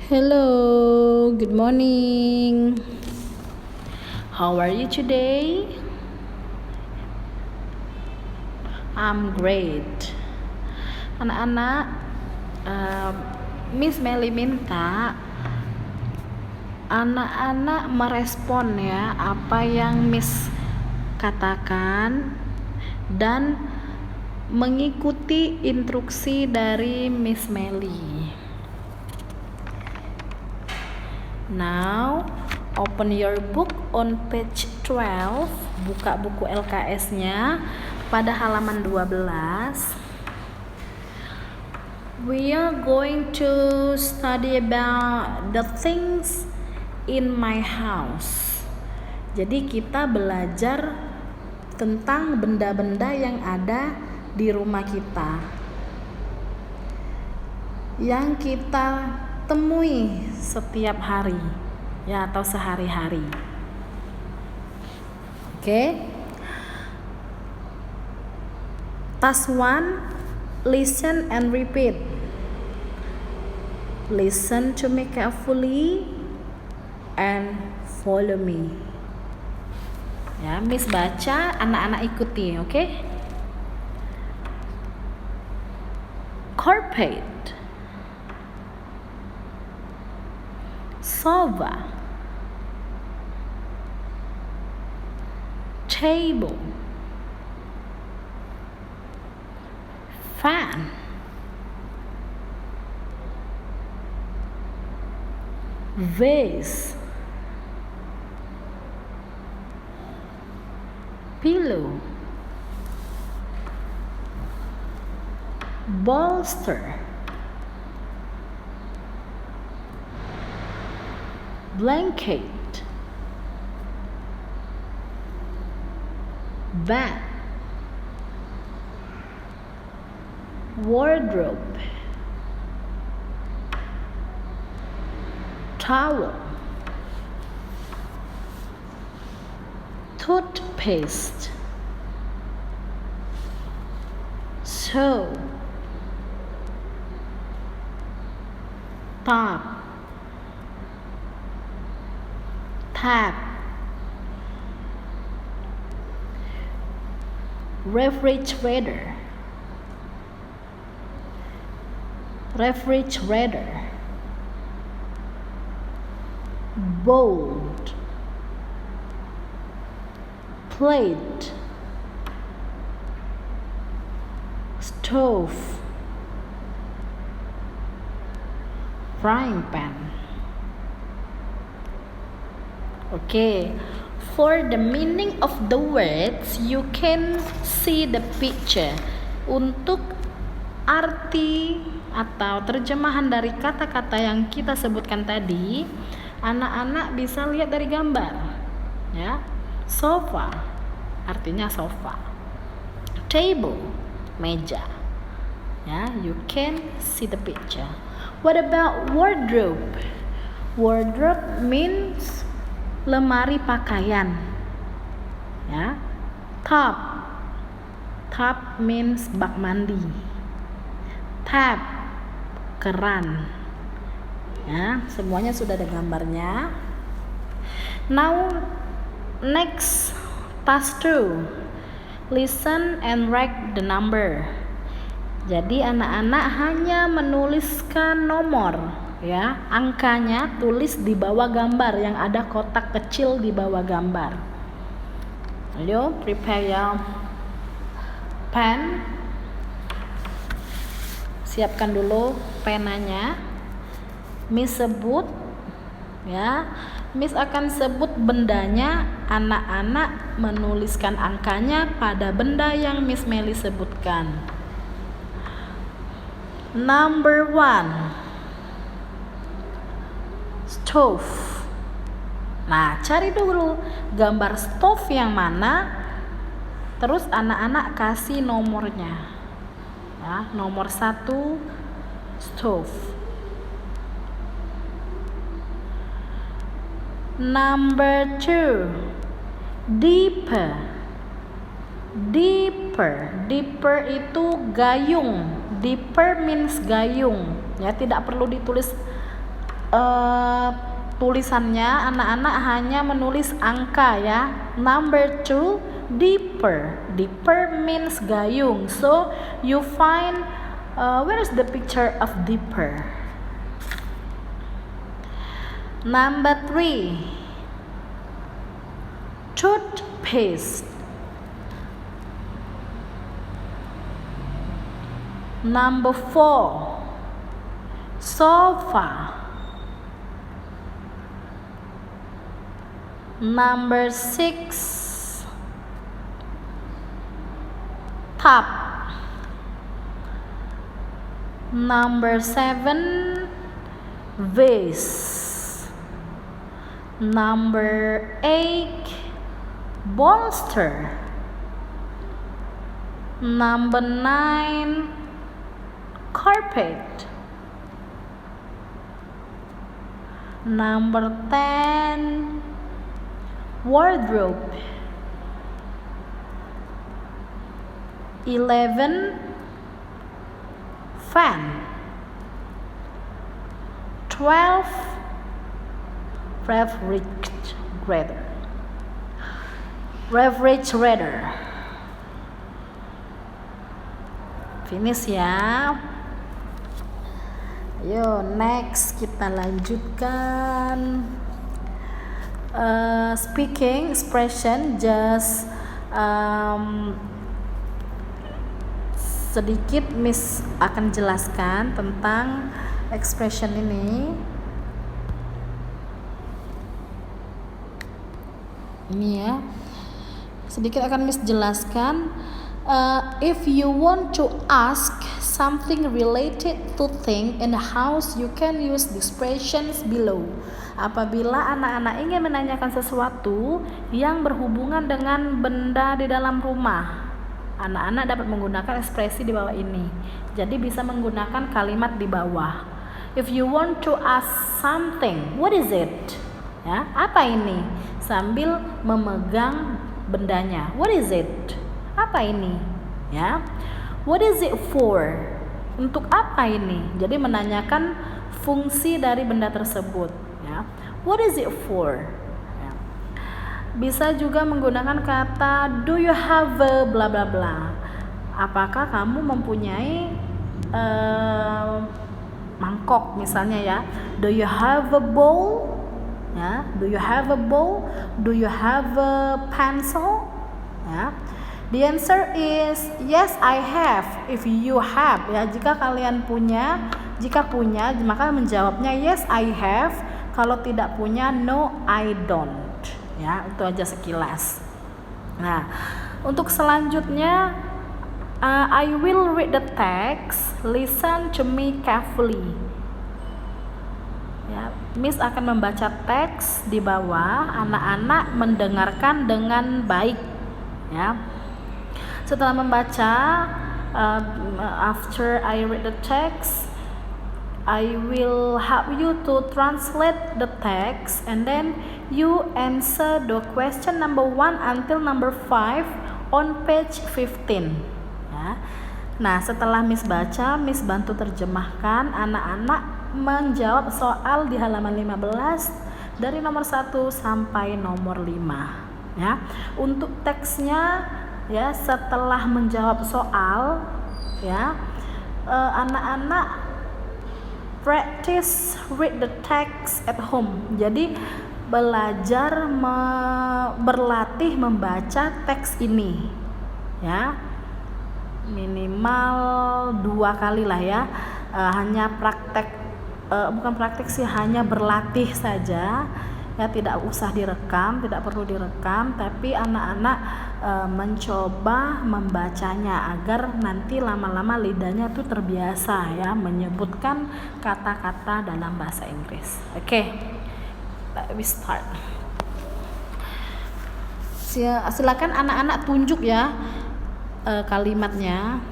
Hello, good morning. How are you today? I'm great. Anak-anak, Miss Meli minta anak-anak merespon ya apa yang Miss katakan dan mengikuti instruksi dari Miss Meli. Now, open your book on page 12. Buka buku LKS-nya pada halaman 12. We are going to study about the things in my house. Jadi kita belajar tentang benda-benda yang ada di rumah kita, yang kita temui setiap hari ya, atau sehari-hari. Oke. Task 1, listen and repeat. Listen to me carefully and follow me. Ya, Miss baca, anak-anak ikuti, oke? Carpet, sofa, table, fan, vase, pillow, bolster, blanket, bed, wardrobe, towel, toothpaste, soap, tap, refrigerator, bowl, plate, stove, frying pan. Okay, for the meaning of the words you can see the picture. Untuk arti atau terjemahan dari kata-kata yang kita sebutkan tadi, anak-anak bisa lihat dari gambar ya. Sofa artinya sofa, table meja ya, you can see the picture. What about wardrobe? Wardrobe means lemari pakaian ya. Tub means bak mandi. Tap keran ya, semuanya sudah ada gambarnya. Now next, task 2, listen and write the number. Jadi anak-anak hanya menuliskan nomor ya, angkanya tulis di bawah gambar yang ada kotak kecil di bawah gambar. Ayo prepare your pen, siapkan dulu penanya. Miss sebut ya, Miss akan sebut bendanya, anak-anak menuliskan angkanya pada benda yang Miss Meli sebutkan. Number 1, stove. Nah, cari dulu gambar stove yang mana, terus anak-anak kasih nomornya ya. Nomor 1 stove. Number 2, dipper. Dipper itu gayung. Dipper means gayung ya, tidak perlu ditulis tulisannya anak-anak hanya menulis angka ya. Number 2, dipper. Dipper means gayung. So you find where is the picture of dipper? Number 3, toothpaste. Number 4, sofa. Number 6, tub. Number 7, vase. Number 8, bolster. Number 9, carpet. Number 10, wardrobe. 11, fan. 12, refrigerator. Finish ya. Ayo next kita lanjutkan speaking expression. Just sedikit Miss akan jelaskan tentang expression ini. Ini ya, sedikit akan Miss jelaskan. If you want to ask something related to thing in the house, you can use the expressions below. Apabila anak-anak ingin menanyakan sesuatu yang berhubungan dengan benda di dalam rumah, anak-anak dapat menggunakan ekspresi di bawah ini. Jadi bisa menggunakan kalimat di bawah. If you want to ask something, what is it? Ya, apa ini? Sambil memegang bendanya. What is it? Apa ini? Ya. What is it for? Untuk apa ini? Jadi menanyakan fungsi dari benda tersebut, ya. What is it for? Ya. Bisa juga menggunakan kata do you have a bla bla bla. Apakah kamu mempunyai mangkok misalnya ya. Do you have a bowl? Ya, do you have a bowl? Do you have a pencil? Ya. The answer is yes, I have. If you have, ya, jika kalian punya, maka menjawabnya yes, I have. Kalau tidak punya, no, I don't. Ya, itu aja sekilas. Nah, untuk selanjutnya, I will read the text. Listen to me carefully. Ya, Miss akan membaca teks di bawah. Anak-anak mendengarkan dengan baik. Ya. Setelah membaca, after I read the text, I will help you to translate the text, and then you answer the question number 1 until number 5 on page 15. Ya. Nah, setelah Miss baca, Miss bantu terjemahkan. Anak-anak menjawab soal di halaman 15 dari nomor 1 sampai nomor 5. Ya. Untuk teksnya, ya, setelah menjawab soal, ya, anak-anak practice read the text at home. Jadi belajar berlatih membaca teks ini, ya, minimal 2 kali lah ya. Hanya praktek, bukan praktek sih, hanya berlatih saja. Ya, tidak usah direkam, tidak perlu direkam, tapi anak-anak mencoba membacanya agar nanti lama-lama lidahnya tuh terbiasa ya menyebutkan kata-kata dalam bahasa Inggris. Oke, we start. Silakan anak-anak tunjuk ya kalimatnya.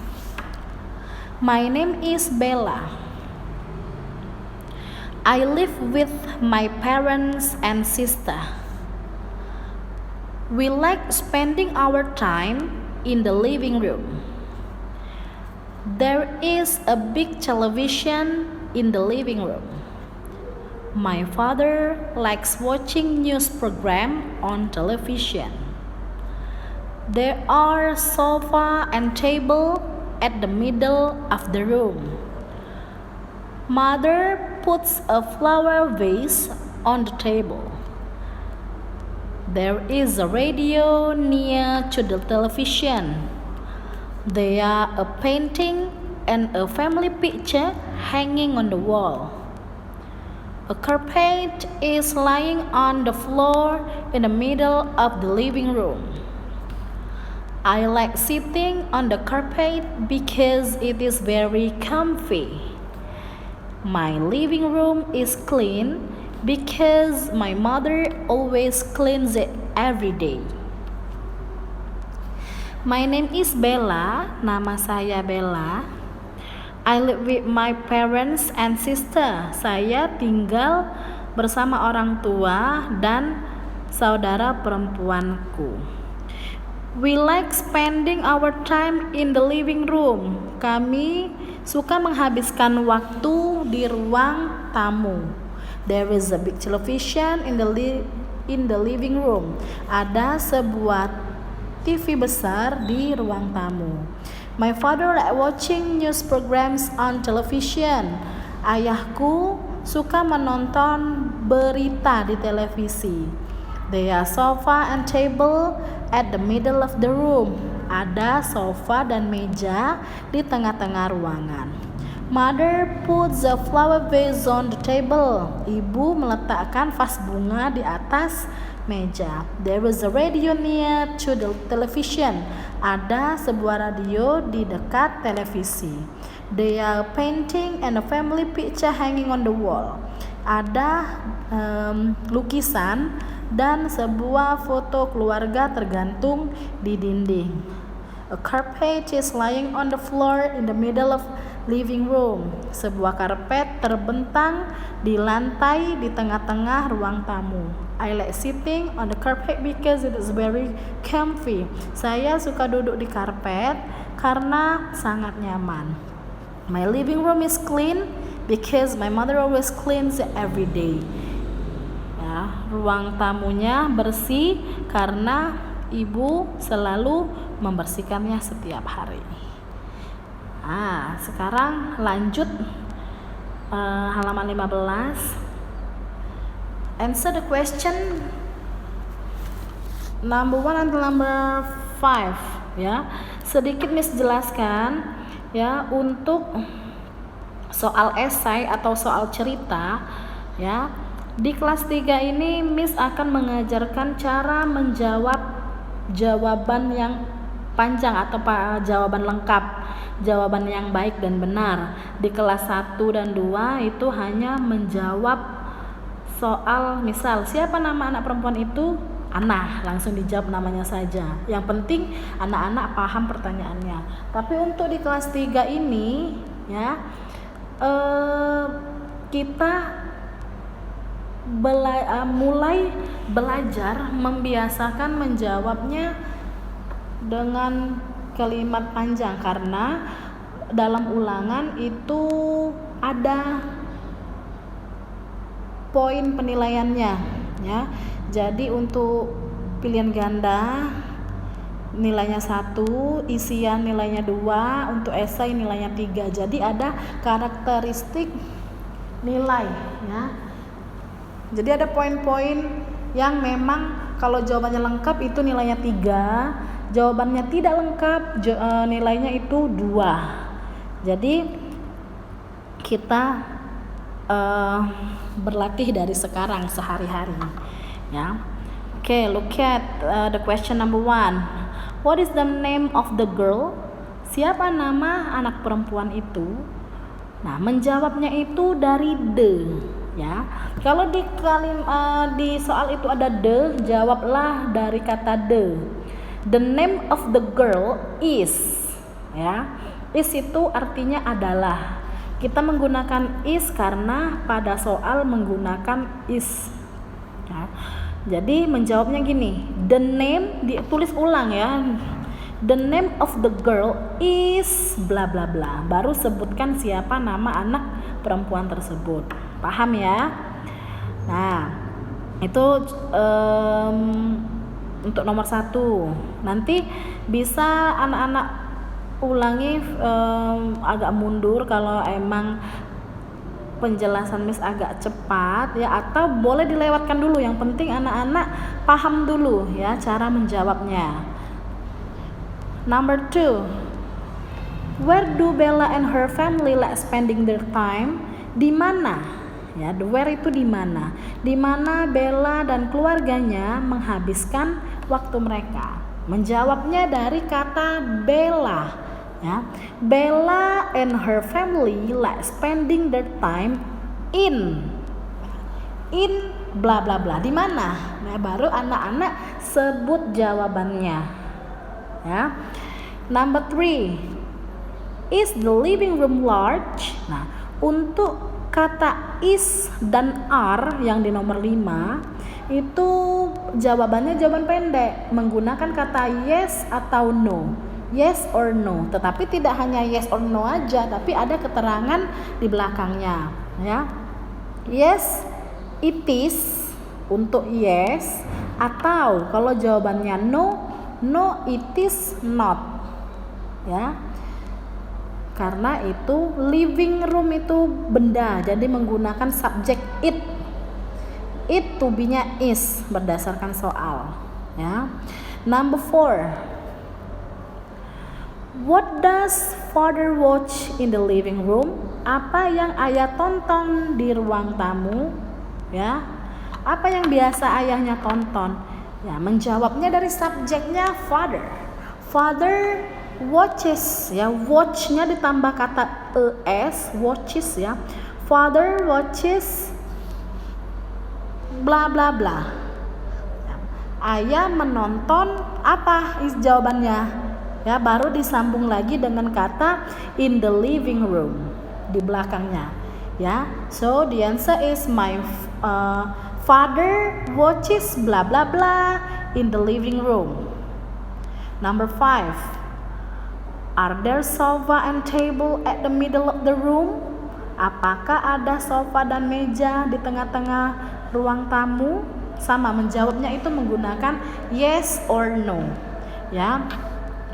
My name is Bella. I live with my parents and sister. We like spending our time in the living room. There is a big television in the living room. My father likes watching news program on television. There are sofa and table at the middle of the room. Mother puts a flower vase on the table. There is a radio near to the television. There are a painting and a family picture hanging on the wall. A carpet is lying on the floor in the middle of the living room. I like sitting on the carpet because it is very comfy. My living room is clean because my mother always cleans it every day. My name is Bella. Nama saya Bella. I live with my parents and sister. Saya tinggal bersama orang tua dan saudara perempuanku. We like spending our time in the living room. Kami suka menghabiskan waktu di ruang tamu. There is a big television in the living room. Ada sebuah TV besar di ruang tamu. My father like watching news programs on television. Ayahku suka menonton berita di televisi. There are sofa and table at the middle of the room. Ada sofa dan meja di tengah-tengah ruangan. Mother puts a flower vase on the table. Ibu meletakkan vas bunga di atas meja. There is a radio near to the television. Ada sebuah radio di dekat televisi. There are painting and a family picture hanging on the wall. Ada lukisan dan sebuah foto keluarga tergantung di dinding. A carpet is lying on the floor in the middle of living room. Sebuah karpet terbentang di lantai di tengah-tengah ruang tamu. I like sitting on the carpet because it is very comfy. Saya suka duduk di karpet karena sangat nyaman. My living room is clean because my mother always cleans it every day. Ya, ruang tamunya bersih karena ibu selalu membersihkannya setiap hari. Sekarang lanjut halaman 15. Answer the question number 1 and number 5 ya. Sedikit Miss jelaskan ya untuk soal esai atau soal cerita ya. Di kelas 3 ini Miss akan mengajarkan cara menjawab jawaban yang panjang atau jawaban lengkap, jawaban yang baik dan benar. Di kelas 1 dan 2 itu hanya menjawab soal, misal siapa nama anak perempuan itu? Ana, langsung dijawab namanya saja. Yang penting anak-anak paham pertanyaannya. Tapi untuk di kelas 3 ini ya kita mulai belajar membiasakan menjawabnya dengan kalimat panjang, karena dalam ulangan itu ada poin penilaiannya ya. Jadi untuk pilihan ganda nilainya 1, isian nilainya 2, untuk esai nilainya 3. Jadi ada karakteristik nilai ya. Jadi ada poin-poin yang memang kalau jawabannya lengkap itu nilainya 3, jawabannya tidak lengkap nilainya itu 2. Jadi kita berlatih dari sekarang sehari-hari ya. Okay, look at the question number 1. What is the name of the girl? Siapa nama anak perempuan itu? Nah, menjawabnya itu dari the ya. Kalau di soal itu ada the, jawablah dari kata the. The name of the girl is ya. Is itu artinya adalah. Kita menggunakan is karena pada soal menggunakan is ya. Jadi menjawabnya gini, the name, ditulis ulang ya. The name of the girl is bla bla bla. Baru sebutkan siapa nama anak perempuan tersebut. Paham ya? Nah, itu untuk nomor 1. Nanti bisa anak-anak ulangi agak mundur kalau emang penjelasan Miss agak cepat ya, atau boleh dilewatkan dulu. Yang penting anak-anak paham dulu ya cara menjawabnya. Number 2. Where do Bella and her family like spending their time? Di mana? Ya, the where itu di mana? Di mana Bella dan keluarganya menghabiskan waktu mereka? Menjawabnya dari kata Bella. Ya, Bella and her family like spending their time in bla bla bla. Di mana? Nah, baru anak-anak sebut jawabannya. Ya. Number 3. Is the living room large? Nah, untuk kata is dan are yang di nomor 5 itu jawabannya jawaban pendek menggunakan kata yes atau no. Yes or no, tetapi tidak hanya yes or no aja, tapi ada keterangan di belakangnya ya. Yes it is untuk yes, atau kalau jawabannya no, no it is not ya. Karena itu living room itu benda, jadi menggunakan subjek it to be-nya is berdasarkan soal ya. Number 4. What does father watch in the living room? Apa yang ayah tonton di ruang tamu? Ya. Apa yang biasa ayahnya tonton? Ya, menjawabnya dari subjeknya father. Father watches ya, watch-nya ditambah kata es, watches ya. Father watches bla bla bla. Ayah menonton apa jawabannya? Ya, baru disambung lagi dengan kata in the living room di belakangnya ya. So the answer is my father watches bla bla bla in the living room. Number 5. Are there sofa and table at the middle of the room? Apakah ada sofa dan meja di tengah-tengah ruang tamu? Sama, menjawabnya itu menggunakan yes or no ya.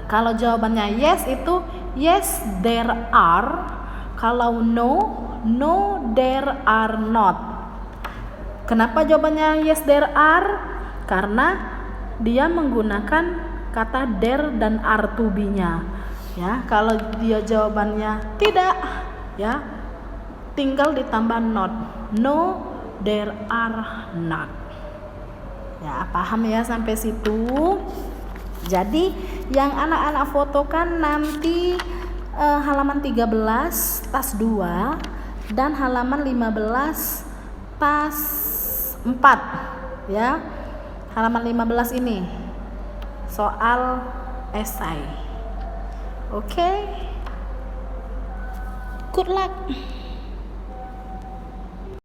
Kalau jawabannya yes itu yes there are. Kalau no, no there are not. Kenapa jawabannya yes there are? Karena dia menggunakan kata there dan are to be-nya. Ya, kalau dia jawabannya tidak, ya tinggal ditambah not. No there are not. Ya, paham ya sampai situ? Jadi yang anak-anak fotokan nanti halaman 13 tas 2 dan halaman 15 tas 4 ya. Halaman 15 ini soal esai. Oke. Good luck.